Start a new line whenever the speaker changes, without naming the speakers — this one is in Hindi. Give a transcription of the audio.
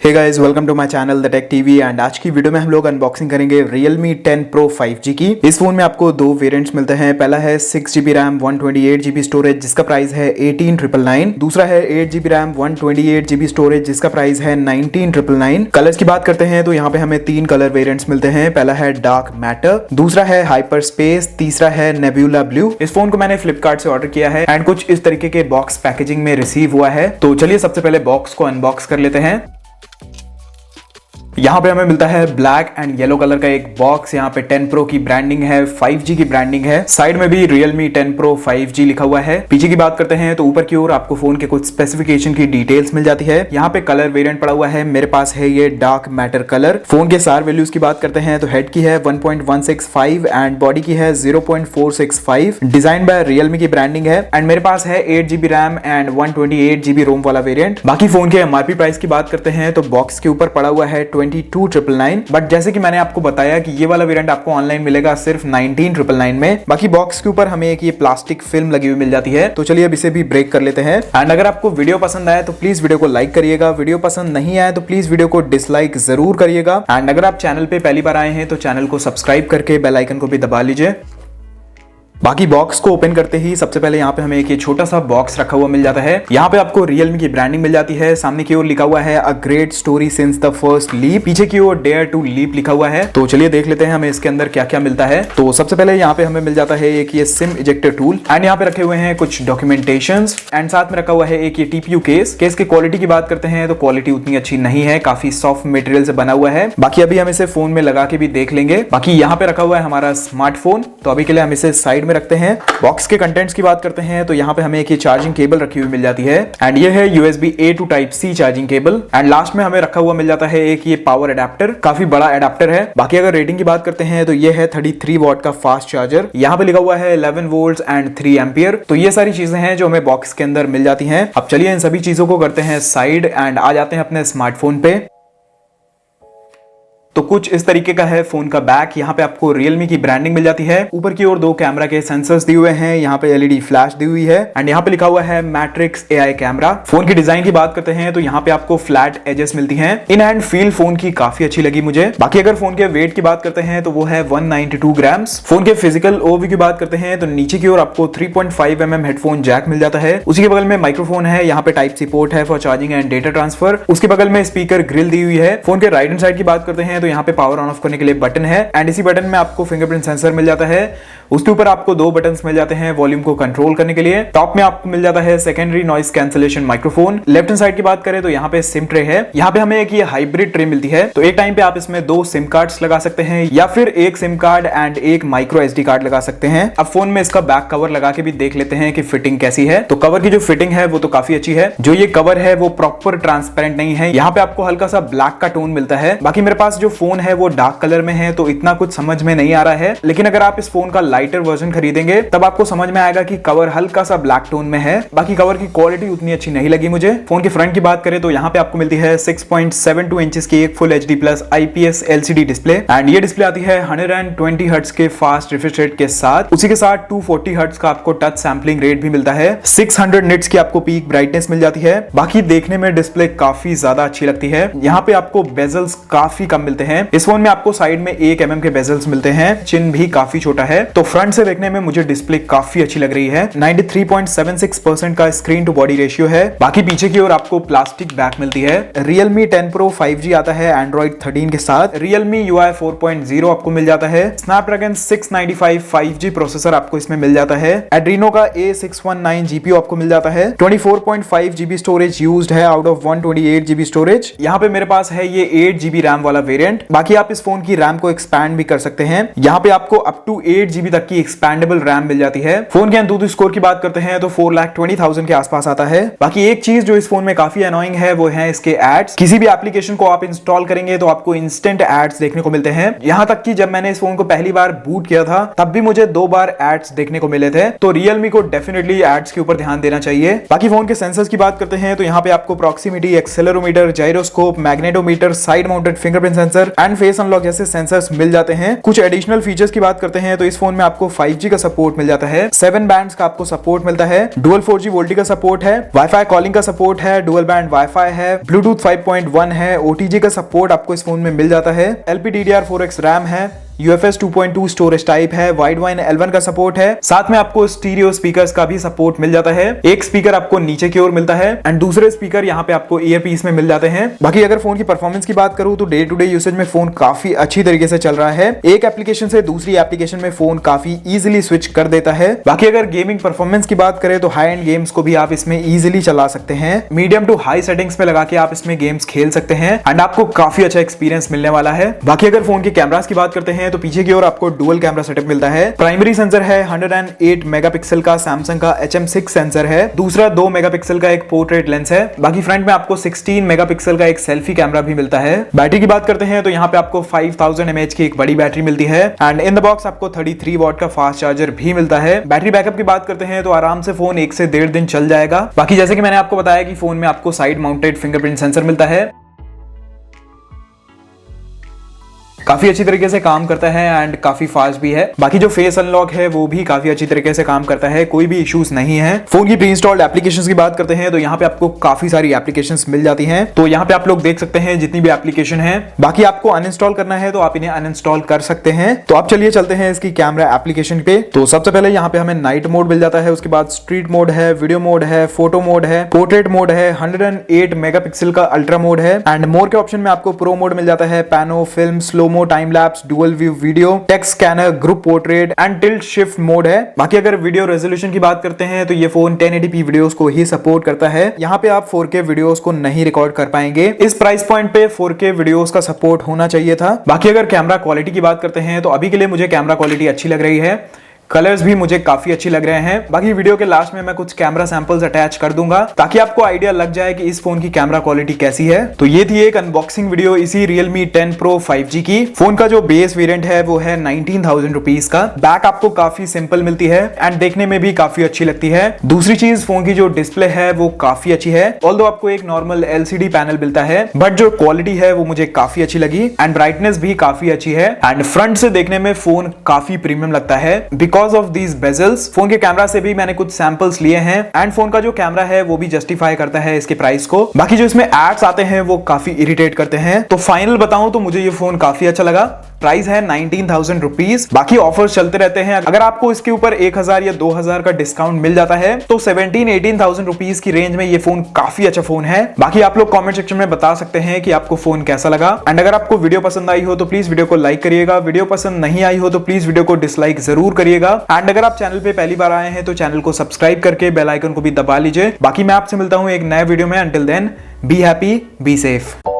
Hey guys, welcome to my channel the tech TV. And आज की वीडियो में हम लोग अनबॉक्सिंग करेंगे Realme 10 Pro 5G की। इस फोन में आपको दो वेरिएंट्स मिलते हैं। पहला है 6GB रैम 128GB स्टोरेज जिसका प्राइस है 18,999। दूसरा है 8GB रैम 128GB स्टोरेज जिसका प्राइस है 19,999। कलर्स की बात करते हैं तो यहाँ पे हमें तीन कलर वेरिएंट्स मिलते हैं। पहला है डार्क मैटर, दूसरा है हाइपर स्पेस, तीसरा है नेबुला ब्लू। इस फोन को मैंने फ्लिपकार्ट से ऑर्डर किया है एंड कुछ इस तरीके के बॉक्स पैकेजिंग में रिसीव हुआ है। तो चलिए सबसे पहले बॉक्स को अनबॉक्स कर लेते हैं। यहाँ पे हमें मिलता है ब्लैक एंड येलो कलर का एक बॉक्स। यहाँ पे 10 Pro की ब्रांडिंग है, 5G की ब्रांडिंग है। साइड में भी Realme 10 Pro 5G लिखा हुआ है। पीछे की बात करते हैं तो ऊपर की ओर आपको फोन के कुछ स्पेसिफिकेशन की डिटेल्स मिल जाती है। यहाँ पे कलर वेरिएंट पड़ा हुआ है, मेरे पास है ये डार्क मैटर कलर। फोन के सार वैल्यूज की बात करते हैं तो हेड की है 1.165 एंड बॉडी की है 0.465। डिजाइन बाय Realme की ब्रांडिंग है एंड मेरे पास है 8GB रैम एंड 128GB रोम वाला वेरिएंट। बाकी फोन के MRP प्राइस की बात करते हैं तो बॉक्स के ऊपर पड़ा हुआ है 22,999। बट जैसे कि मैंने आपको बताया कि ये वाला वेरिएंट आपको ऑनलाइन मिलेगा सिर्फ 19,999 में। बाकी बॉक्स के ऊपर हमें एक ये प्लास्टिक फिल्म लगी हुई मिल जाती है। तो चलिए अब इसे भी ब्रेक कर लेते हैं। एंड अगर आपको वीडियो पसंद आए तो प्लीज वीडियो को लाइक करिएगा, वीडियो पसंद नहीं आए तो प्लीज वीडियो को डिसलाइक जरूर करिएगा। एंड अगर आप चैनल पे पहली बार आए हैं तो चैनल को सब्सक्राइब करके बेल आइकन को भी दबा लीजिए। बाकी बॉक्स को ओपन करते ही सबसे पहले यहाँ पे हमें एक ये छोटा सा बॉक्स रखा हुआ मिल जाता है। यहाँ पे आपको Realme की ब्रांडिंग मिल जाती है। सामने की ओर लिखा हुआ है a great story since the first leap, पीछे की ओर डेयर टू लीप लिखा हुआ है। तो चलिए देख लेते हैं हमें इसके अंदर क्या क्या मिलता है। तो सबसे पहले यहाँ पे हमें मिल जाता है एक ये सिम इजेक्टर टूल एंड यहाँ पे रखे हुए हैं कुछ डॉक्यूमेंटेशन एंड साथ में रखा हुआ है एक ये TPU केस की क्वालिटी की बात करते हैं तो क्वालिटी उतनी अच्छी नहीं है, काफी सॉफ्ट मटेरियल से बना हुआ है। बाकी अभी हम इसे फोन में लगा के भी देख लेंगे। बाकी यहाँ पे रखा हुआ है हमारा स्मार्टफोन, तो अभी के लिए हम इसे साइड में रखते हैं। बॉक्स के कंटेंट्स की बात करते हैं तो यहाँ पे हमें एक ये चार्जिंग केबल रखी हुई मिल जाती है एंड ये है USB A to Type C charging cable. And last में हमें रखा हुआ मिल जाता है एक ये पावर अडेप्टर, काफी बड़ा अडेप्टर है। बाकी अगर रेटिंग की बात करते हैं तो ये है 33 वॉट का फास्ट चार्जर। यहाँ पे लिखा हुआ है 11 वोल्ट एंड 3 एम्पियर। तो ये सारी चीजें हैं जो हमें बॉक्स के अंदर मिल जाती हैं। अब चलिए इन सभी चीजों को करते हैं साइड एंड आ जाते हैं अपने स्मार्टफोन पे। तो कुछ इस तरीके का है फोन का बैक। यहाँ पे आपको Realme की ब्रांडिंग मिल जाती है। ऊपर की ओर दो कैमरा के सेंसर्स दिए हुए हैं, यहाँ पे LED फ्लैश दी हुई है एंड यहाँ पे लिखा हुआ है मैट्रिक्स AI कैमरा। फोन की डिजाइन की बात करते हैं तो यहाँ पे आपको फ्लैट एजेस मिलती हैं। इन हैंड फील फोन की काफी अच्छी लगी मुझे। बाकी अगर फोन के वेट की बात करते हैं तो वो है 192 ग्राम्स। फोन के फिजिकल ओवरव्यू की बात करते हैं तो नीचे की ओर आपको 3.5mm हेडफोन जैक मिल जाता है। उसी के बगल में माइक्रोफोन है, यहाँ पे टाइप सी पोर्ट है for charging and data transfer. उसके बगल में स्पीकर ग्रिल दी हुई है। फोन के राइट हैंड साइड की बात करते हैं तो यहाँ पे पावर ऑन ऑफ करने के लिए बटन है एंड इसी बटन में आपको फिंगरप्रिंट सेंसर मिल जाता है। उसके ऊपर आपको दो बटन्स मिल जाते हैं वॉल्यूम को कंट्रोल करने के लिए। टॉप में आपको मिल जाता है secondary noise cancellation microphone. Left hand side की बात करें तो यहाँ पे सिम ट्रे है। यहाँ पे हमें एक ये हाइब्रिड ट्रे मिलती है। तो एक टाइम पे आप इसमें दो सिम कार्ड्स लगा सकते हैं या फिर एक सिम कार्ड एंड एक माइक्रो SD कार्ड लगा सकते हैं। अब फोन में इसका बैक कवर लगा के भी देख लेते हैं कि फिटिंग कैसी है। तो कवर की जो फिटिंग है वो तो काफी अच्छी है। जो ये कवर है वो प्रॉपर ट्रांसपेरेंट नहीं है, यहाँ पे आपको हल्का सा ब्लैक का टोन मिलता है। बाकी मेरे पास जो फोन है वो डार्क कलर में है तो इतना कुछ समझ में नहीं आ रहा है। लेकिन अगर आप इस फोन का लाइटर वर्जन खरीदेंगे तब आपको समझ में आएगा कि कवर हल्का सा ब्लैक टोन में है। बाकी कवर की क्वालिटी उतनी अच्छी नहीं लगी मुझे। फोन के फ्रंट की बात करें तो यहाँ पे आपको मिलती है 6.72 इंचेस की एक full HD plus IPS LCD display and ये डिस्प्ले आती है 120 हर्ट्ज के फास्ट रिफ्रेश रेट के साथ। उसी के साथ 240 हर्ट्ज का आपको टच सैंपलिंग रेट भी मिलता है। 600 निट्स की आपको पीक ब्राइटनेस मिल जाती है। बाकी देखने में डिस्प्ले काफी ज्यादा अच्छी लगती है। यहाँ पे आपको बेजल्स काफी कम मिलते हैं। इस फोन में आपको साइड में 1mm के बेजल्स मिलते हैं। चिन भी काफी छोटा है। तो फ्रंट से देखने में मुझे डिस्प्ले काफी अच्छी लग रही है। 93.76% का स्क्रीन टू बॉडी रेशियो है। बाकी पीछे की ओर आपको प्लास्टिक बैक मिलती है। Realme 10 Pro 5G आता है Android 13 के साथ। Realme UI 4.0 आपको मिल जाता है। Snapdragon 695 5G प्रोसेसर आपको इसमें मिल जाता है। Adreno का A619 GPU आपको मिल जाता है। 24.5GB स्टोरेज यूज्ड है आउट ऑफ 128GB स्टोरेज। यहाँ पे मेरे पास है ये 8GB रैम वाला वेरिएंट। बाकी आप इस फोन की रैम को एक्सपैंड भी कर सकते हैं। यहाँ पे आपको अप टू 8GB तक की एक्सपैंडेबल रैम मिल जाती है। फोन के अंतुतु स्कोर की बात करते हैं तो 4,20,000 के आसपास आता है। बाकी एक चीज जो इस फोन में काफी अनोइंग है वो है इसके एड्स। किसी भी एप्लीकेशन को आप इंस्टॉल करेंगे तो आपको इंस्टेंट एड्स देखने को मिलते हैं। यहाँ तक कि जब मैंने इस फोन को पहली बार बूट किया था तब भी मुझे 2 बार एड्स देखने को मिले थे। तो Realme को डेफिनेटली एड्स के ऊपर ध्यान देना चाहिए। बाकी फोन के सेंसर्स की बात करते हैं तो यहाँ पे आपको proximity, accelerometer, gyroscope, magnetometer, side mounted fingerprint sensor sensor and face unlock जैसे सेंसर्स मिल जाते हैं। कुछ एडिशनल फीचर्स की बात करते हैं तो इस फोन में आपको 5G का सपोर्ट मिल जाता है, 7 बैंड्स का आपको सपोर्ट मिलता है, डुअल 4G वोल्टी का सपोर्ट है, वाईफाई कॉलिंग का सपोर्ट है, डुअल बैंड वाईफाई है, ब्लूटूथ 5.1 है, OTG का सपोर्ट आपको इस फोन में मिल जाता है, LPDDR4X रैम है, UFS 2.2 स्टोरेज टाइप है, वाइड वाइन L1 का सपोर्ट है, साथ में आपको स्टीरियो स्पीकर्स का भी सपोर्ट मिल जाता है। एक स्पीकर आपको नीचे की ओर मिलता है एंड दूसरे स्पीकर यहाँ पे आपको ईयर पीस में मिल जाते हैं। बाकी अगर फोन की परफॉर्मेंस की बात करूं तो डे टू डे यूसेज में फोन काफी अच्छी तरीके से चल रहा है। एक एप्लीकेशन से दूसरी एप्लीकेशन में फोन काफी इजिली स्विच कर देता है। बाकी अगर गेमिंग परफॉर्मेंस की बात करें तो हाई एंड गेम्स को भी आप इसमें इजिली चला सकते हैं। मीडियम टू हाई सेटिंग्स में लगा के आप इसमें गेम्स खेल सकते हैं एंड आपको काफी अच्छा एक्सपीरियंस मिलने वाला है। बाकी अगर फोन के कैमरास की बात करते हैं तो पीछे की ओर आपको डुअल कैमरा सेटअप मिलता है। प्राइमरी सेंसर है 108 मेगापिक्सल का सैमसंग का HM6 सेंसर है, दूसरा 2 मेगापिक्सल का एक पोर्ट्रेट लेंस है। बाकी फ्रंट में आपको 16 मेगापिक्सल का एक सेल्फी कैमरा भी मिलता है। बैटरी की बात करते हैं तो यहाँ पे आपको 5000 mAh की एक बड़ी बैटरी मिलती है एंड इन द बॉक्स आपको 33 वॉट का फास्ट चार्जर भी मिलता है। बैटरी बैकअप की बात करते हैं तो आराम से फोन 1 से 1.5 दिन चल जाएगा। बाकी जैसे कि मैंने आपको बताया कि फोन में आपको साइड माउंटेड फिंगरप्रिंट सेंसर मिलता है, काफी अच्छी तरीके से काम करता है एंड काफी फास्ट भी है। बाकी जो फेस अनलॉक है वो भी काफी अच्छी तरीके से काम करता है, कोई भी इश्यूज नहीं है। फोन की प्री इंस्टॉल्ड एप्लीकेशंस की बात करते हैं तो यहाँ पे आपको काफी सारी एप्लीकेशंस मिल जाती हैं, तो यहाँ पे आप लोग देख सकते हैं जितनी भी एप्लीकेशन है। बाकी आपको अनइंस्टॉल करना है तो आप इन्हें अनइंस्टॉल कर सकते हैं। तो आप चलिए चलते हैं इसकी कैमरा एप्लीकेशन पे। तो सबसे पहले यहाँ पे हमें नाइट मोड मिल जाता है, उसके बाद स्ट्रीट मोड है, वीडियो मोड है, फोटो मोड है, पोर्ट्रेट मोड है, 108 मेगापिक्सल का अल्ट्रा मोड है एंड मोर के ऑप्शन में आपको प्रो मोड मिल जाता है, pano, film, slow mo, time lapse, dual view video, text scanner, group portrait and tilt shift mode है। बाकी अगर वीडियो रेजोल्यूशन की बात करते हैं तो ये फोन 1080p वीडियोस को ही सपोर्ट करता है। यहाँ पे आप 4K वीडियोस को नहीं रिकॉर्ड कर पाएंगे। इस प्राइस पॉइंट पे 4K वीडियोस का सपोर्ट होना चाहिए था। बाकी अगर कैमरा क्वालिटी की बात करते हैं तो अभी के लिए मुझे कैमरा क्वालिटी अच्छी लग रही है, कलर्स भी मुझे काफी अच्छे लग रहे हैं। बाकी वीडियो के लास्ट में मैं कुछ कैमरा सैंपल्स अटैच कर दूंगा ताकि आपको आइडिया लग जाए कि इस फोन की कैमरा क्वालिटी कैसी है। तो ये थी एक अनबॉक्सिंग वीडियो इसी Realme 10 Pro 5G की। फोन का जो बेस वेरिएंट है वो है 19,000 रुपीज का। बैक आपको काफी सिंपल मिलती है एंड देखने में भी काफी अच्छी लगती है। दूसरी चीज, फोन की जो डिस्प्ले है वो काफी अच्छी है, ऑल्दो आपको एक नॉर्मल LCD पैनल मिलता है, बट जो क्वालिटी है वो मुझे काफी अच्छी लगी एंड ब्राइटनेस भी काफी अच्छी है एंड फ्रंट से देखने में फोन काफी प्रीमियम लगता है because of these bezels. Phone के कैमरा से भी मैंने कुछ सैंपल्स लिए हैं एंड फोन का जो कैमरा है वो भी जस्टिफाई करता है इसके प्राइस को। बाकी जो इसमें एड्स आते हैं वो काफी इरिटेट करते हैं। तो फाइनल बताऊं तो मुझे ये फोन काफी अच्छा लगा। प्राइस है 19,000 रुपीज। बाकी ऑफर्स चलते रहते हैं, अगर आपको इसके ऊपर 1,000 या 2,000 का डिस्काउंट मिल जाता है तो 17-18,000 रुपीज की रेंज में ये फोन काफी अच्छा फोन है। बाकी आप लोग कमेंट सेक्शन में बता सकते हैं कि आपको फोन कैसा लगा एंड अगर आपको वीडियो पसंद आई हो तो प्लीज वीडियो को लाइक करिएगा, वीडियो पसंद नहीं आई हो तो प्लीज वीडियो को डिसलाइक जरूर करिएगा एंड अगर आप चैनल पे पहली बार आए हैं तो चैनल को सब्सक्राइब करके बेल आइकन को भी दबा लीजिए। बाकी मैं आपसे मिलता हूं एक नए वीडियो में। Until then be happy, be safe.